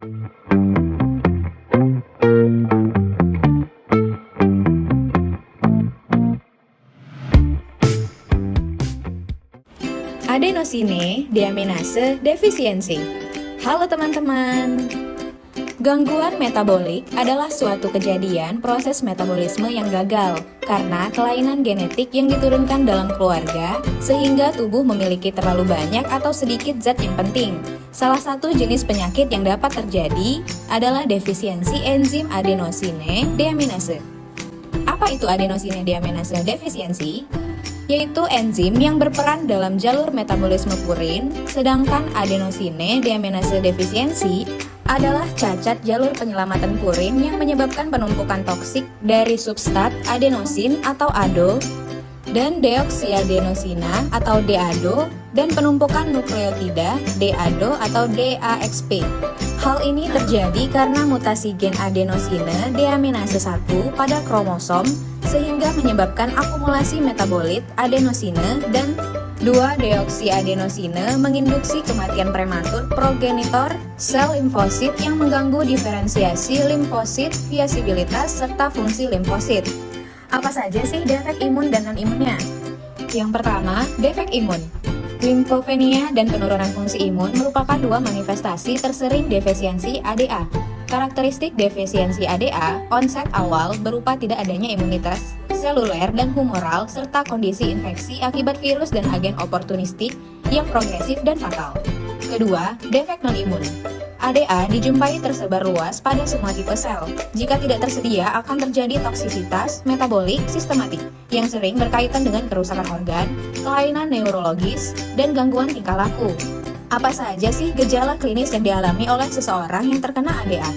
Adenosine deaminase defisiensi. Halo teman-teman. Gangguan metabolik adalah suatu kejadian proses metabolisme yang gagal karena kelainan genetik yang diturunkan dalam keluarga sehingga tubuh memiliki terlalu banyak atau sedikit zat yang penting. Salah satu jenis penyakit yang dapat terjadi adalah defisiensi enzim adenosine deaminase. Apa itu adenosine deaminase defisiensi? Yaitu enzim yang berperan dalam jalur metabolisme purin, sedangkan adenosine deaminase defisiensi adalah cacat jalur penyelamatan purin yang menyebabkan penumpukan toksik dari substrat adenosin atau ADO dan deoksiadenosina atau DADO dan penumpukan nukleotida DADO atau DAXP. Hal ini terjadi karena mutasi gen adenosine deaminase 1 pada kromosom sehingga menyebabkan akumulasi metabolit adenosine dan 2-deoksiadenosine menginduksi kematian prematur progenitor sel limfosit yang mengganggu diferensiasi limfosit, viasibilitas, serta fungsi limfosit. Apa saja sih defek imun dan non-imunnya? Yang pertama, defek imun. Limfopenia dan penurunan fungsi imun merupakan dua manifestasi tersering defisiensi ADA. Karakteristik defisiensi ADA, onset awal berupa tidak adanya imunitas seluler dan humoral serta kondisi infeksi akibat virus dan agen oportunistik yang progresif dan fatal. Kedua, defek non-imun. ADA dijumpai tersebar luas pada semua tipe sel. Jika tidak tersedia, akan terjadi toksisitas metabolik sistematik yang sering berkaitan dengan kerusakan organ, kelainan neurologis, dan gangguan tingkah laku. Apa saja sih gejala klinis yang dialami oleh seseorang yang terkena ADA?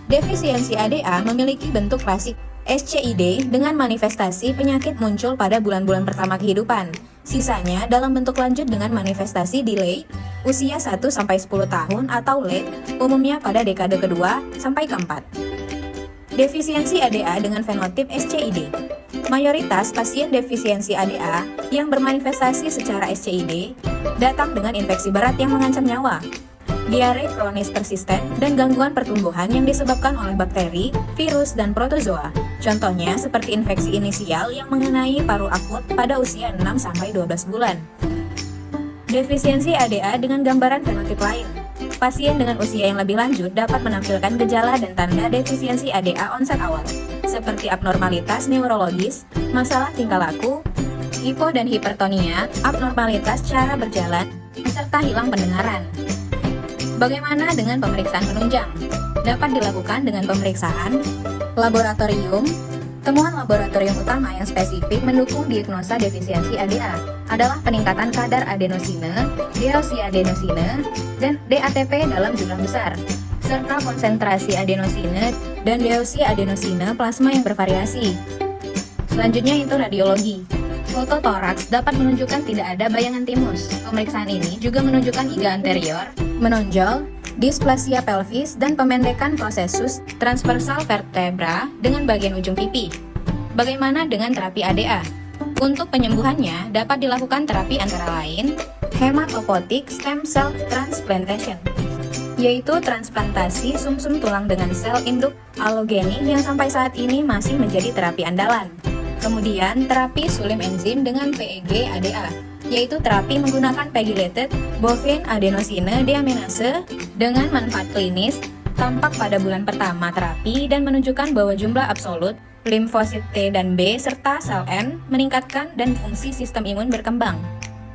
Defisiensi ADA memiliki bentuk klasik SCID dengan manifestasi penyakit muncul pada bulan-bulan pertama kehidupan. Sisanya dalam bentuk lanjut dengan manifestasi delay, usia 1-10 tahun atau late, umumnya pada dekade kedua sampai keempat. Defisiensi ADA dengan fenotip SCID. Mayoritas pasien defisiensi ADA yang bermanifestasi secara SCID datang dengan infeksi berat yang mengancam nyawa, diare kronis persisten, dan gangguan pertumbuhan yang disebabkan oleh bakteri, virus, dan protozoa. Contohnya seperti infeksi inisial yang mengenai paru akut pada usia 6-12 bulan. Defisiensi ADA dengan gambaran fenotip lain. Pasien dengan usia yang lebih lanjut dapat menampilkan gejala dan tanda defisiensi ADA onset awal, seperti abnormalitas neurologis, masalah tingkah laku, hipo dan hipertonia, abnormalitas cara berjalan, serta hilang pendengaran. Bagaimana dengan pemeriksaan penunjang? Dapat dilakukan dengan pemeriksaan laboratorium. Temuan laboratorium utama yang spesifik mendukung diagnosa defisiensi ADA adalah peningkatan kadar adenosine, deoksiadenosine, dan DATP dalam jumlah besar, serta konsentrasi adenosine dan deoksiadenosine plasma yang bervariasi. Selanjutnya itu radiologi. Foto toraks dapat menunjukkan tidak ada bayangan timus. Pemeriksaan ini juga menunjukkan iga anterior, menonjol, displasia pelvis, dan pemendekan prosesus transversal vertebra dengan bagian ujung pipi. Bagaimana dengan terapi ADA? Untuk penyembuhannya dapat dilakukan terapi antara lain hematopoietic stem cell transplantation, yaitu transplantasi sumsum tulang dengan sel induk allogenik yang sampai saat ini masih menjadi terapi andalan. Kemudian terapi sulim enzim dengan PEG ADA, yaitu terapi menggunakan pegylated bovine adenosine deaminase dengan manfaat klinis tampak pada bulan pertama terapi dan menunjukkan bahwa jumlah absolut limfosit T dan B serta sel N meningkatkan dan fungsi sistem imun berkembang.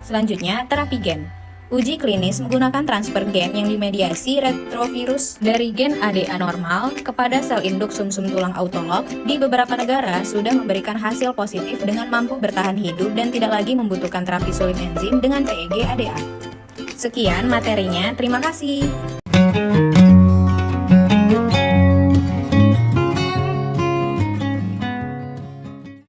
Selanjutnya, terapi gen. Uji klinis menggunakan transfer gen yang dimediasi retrovirus dari gen ADA normal kepada sel induk sumsum tulang autolog di beberapa negara sudah memberikan hasil positif dengan mampu bertahan hidup dan tidak lagi membutuhkan terapi sulim enzim dengan PEG ADA. Sekian materinya, terima kasih.